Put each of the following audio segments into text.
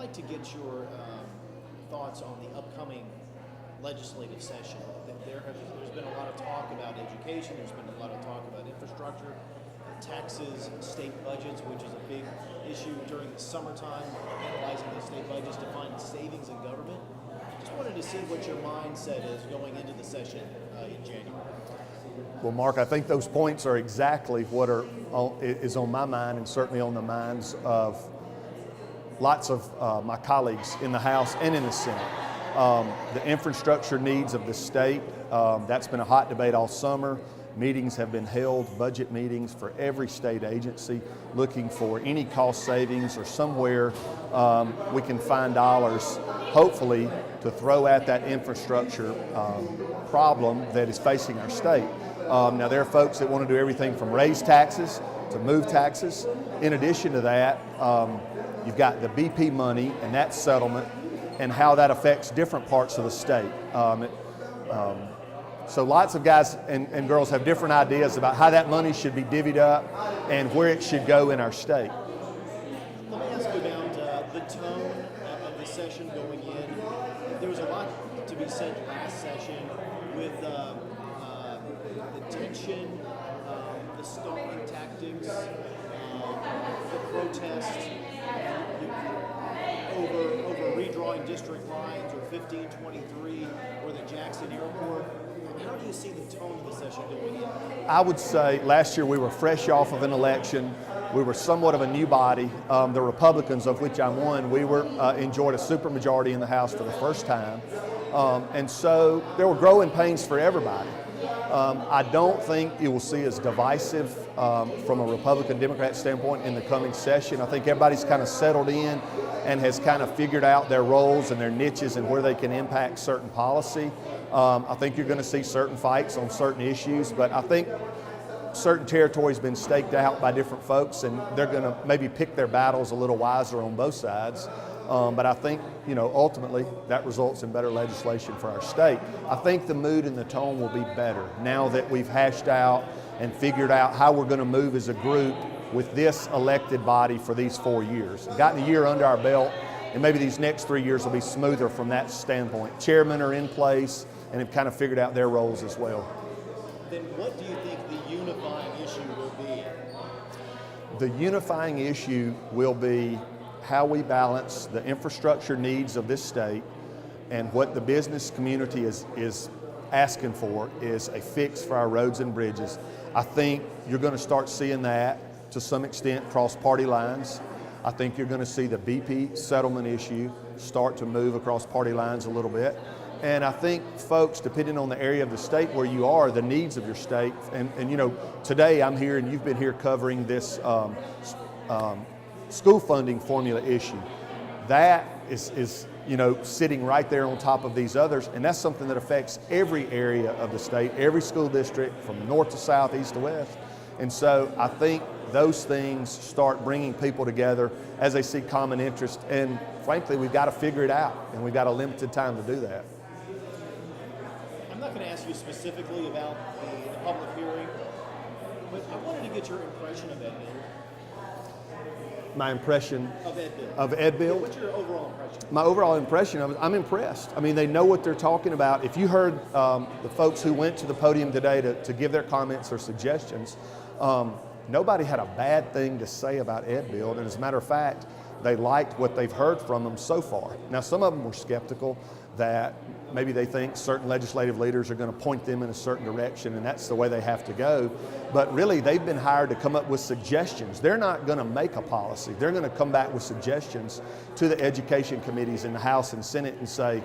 like to get your thoughts on the upcoming legislative session. There's been a lot of talk about education, there's been a lot of talk about infrastructure, taxes, state budgets, which is a big issue during the summertime, analyzing the state budgets to find savings in government. Just wanted to see what your mindset is going into the session in January. Well, Mark, I think those points are exactly what is on my mind and certainly on the minds of lots of my colleagues in the House and in the Senate. The infrastructure needs of the state, that's been a hot debate all summer. Meetings have been held, budget meetings for every state agency, looking for any cost savings or somewhere we can find dollars, hopefully, to throw at that infrastructure problem that is facing our state. Now, there are folks that want to do everything from raise taxes to move taxes. In addition to that, you've got the BP money and that settlement and how that affects different parts of the state. So lots of guys and girls have different ideas about how that money should be divvied up and where it should go in our state. Let me ask you about the tone of the session going in. There was a lot to be said last session with the tension, the stalling tactics, the protests over redrawing district lines or 1523 or the Jackson Airport. How do you see the tone of the session going in? I would say last year we were fresh off of an election. We were somewhat of a new body. The Republicans, of which I'm one, we enjoyed a supermajority in the House for the first time. And so there were growing pains for everybody. I don't think you will see as divisive from a Republican-Democrat standpoint in the coming session. I think everybody's kind of settled in and has kind of figured out their roles and their niches and where they can impact certain policy. I think you're going to see certain fights on certain issues, but I think certain territory's been staked out by different folks, and they're going to maybe pick their battles a little wiser on both sides. But I think, ultimately that results in better legislation for our state. I think the mood and the tone will be better now that we've hashed out and figured out how we're going to move as a group with this elected body for these 4 years. Gotten a year under our belt, and maybe these next 3 years will be smoother from that standpoint. Chairmen are in place and have kind of figured out their roles as well. Then what do you think the unifying issue will be? The unifying issue will be how we balance the infrastructure needs of this state and what the business community is asking for is a fix for our roads and bridges. I think you're going to start seeing that to some extent cross party lines. I think you're going to see the BP settlement issue start to move across party lines a little bit. And I think folks, depending on the area of the state where you are, the needs of your state, and today I'm here and you've been here covering this school funding formula issue. That is sitting right there on top of these others, and that's something that affects every area of the state, every school district from north to south, east to west. And so I think those things start bringing people together as they see common interest, and frankly, we've got to figure it out, and we've got a limited time to do that. I'm not going to ask you specifically about the public hearing, but I wanted to get your impression of Edbuild. My impression of Edbuild. Edbuild? What's your overall impression? My overall impression of it, I'm impressed. I mean, they know what they're talking about. If you heard the folks who went to the podium today to give their comments or suggestions, nobody had a bad thing to say about Edbuild. And as a matter of fact, they liked what they've heard from them so far. Now, some of them were skeptical that maybe they think certain legislative leaders are going to point them in a certain direction and that's the way they have to go. But really, they've been hired to come up with suggestions. They're not going to make a policy. They're going to come back with suggestions to the education committees in the House and Senate and say,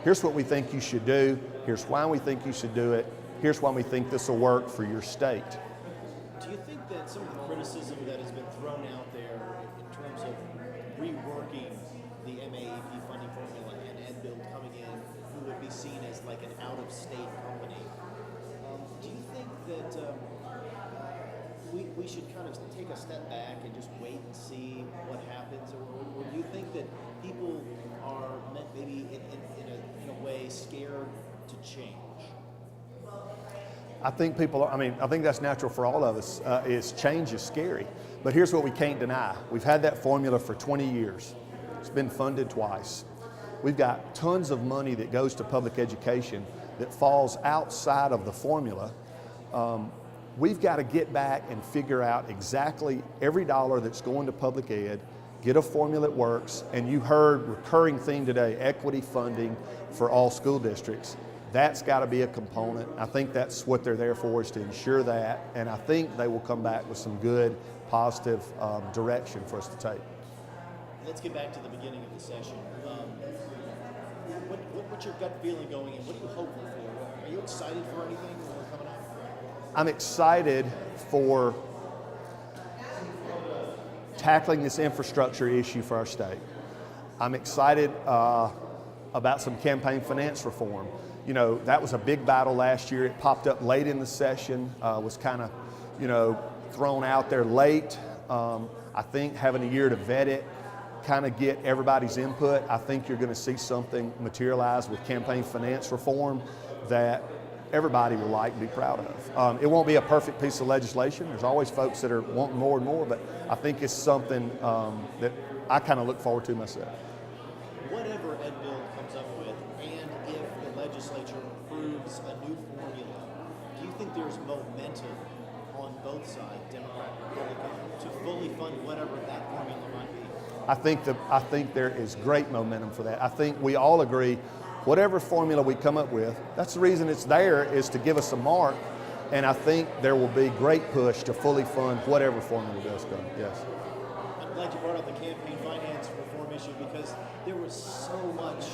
here's what we think you should do, here's why we think you should do it, here's why we think this will work for your state. Do you think that some of the criticism that has been thrown out there in terms of reworking the MAEP funding formula and Edbuild coming in, who would be seen as like an out-of-state company, do you think that we should kind of take a step back and just wait and see what happens, or do you think that people are maybe in a way scared to change? I think I think that's natural for all of us, is change is scary. But here's what we can't deny. We've had that formula for 20 years. It's been funded twice. We've got tons of money that goes to public education that falls outside of the formula. We've got to get back and figure out exactly every dollar that's going to public ed, get a formula that works, and you heard recurring theme today, equity funding for all school districts. That's got to be a component. I think that's what they're there for, is to ensure that, and I think they will come back with some good, positive direction for us to take. Let's get back to the beginning of the session. What's your gut feeling going in? What are you hopeful for? Are you excited for anything coming up? I'm excited for tackling this infrastructure issue for our state. I'm excited about some campaign finance reform. You know, that was a big battle last year. It popped up late in the session, was kind of, you know, thrown out there late. I think having a year to vet it, kind of get everybody's input, I think you're going to see something materialize with campaign finance reform that everybody will like and be proud of. It won't be a perfect piece of legislation. There's always folks that are wanting more and more, but I think it's something that I kind of look forward to myself. Whatever Edbuild comes up with, and if the legislature approves a new formula, do you think there's momentum on both sides, Democrat and Republican, to fully fund whatever that formula might be? I think there is great momentum for that. I think we all agree, whatever formula we come up with, that's the reason it's there, is to give us a mark, and I think there will be great push to fully fund whatever formula does come, yes. I'm glad you brought up the campaign finance reform issue, because there was so much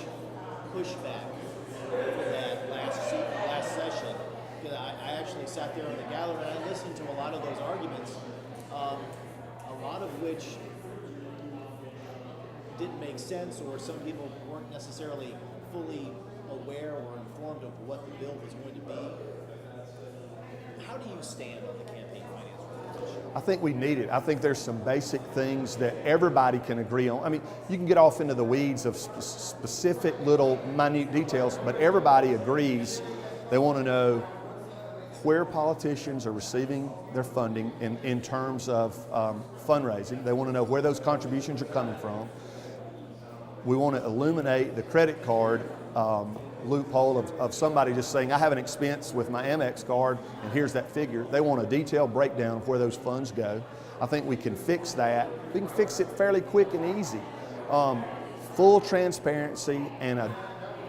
pushback for that last session. I actually sat there in the gallery and I listened to a lot of those arguments, a lot of which didn't make sense, or some people weren't necessarily fully aware or informed of what the bill was going to be. How do you stand on the campaign finance reform? I think we need it. I think there's some basic things that everybody can agree on. I mean, you can get off into the weeds of specific little minute details, but everybody agrees they want to know where politicians are receiving their funding in terms of fundraising. They want to know where those contributions are coming from. We want to eliminate the credit card loophole of somebody just saying, I have an expense with my Amex card and here's that figure. They want a detailed breakdown of where those funds go. I think we can fix that. We can fix it fairly quick and easy. Full transparency and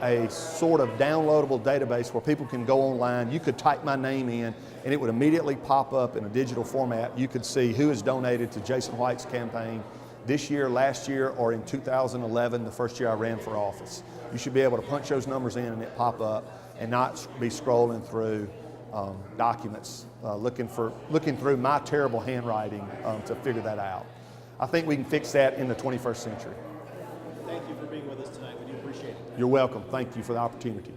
a sort of downloadable database where people can go online. You could type my name in and it would immediately pop up in a digital format. You could see who has donated to Jason White's campaign this year, last year, or in 2011, the first year I ran for office. You should be able to punch those numbers in and it pop up, and not be scrolling through documents, looking through my terrible handwriting to figure that out. I think we can fix that in the 21st century. Thank you for being with us tonight. We do appreciate it. You're welcome. Thank you for the opportunity.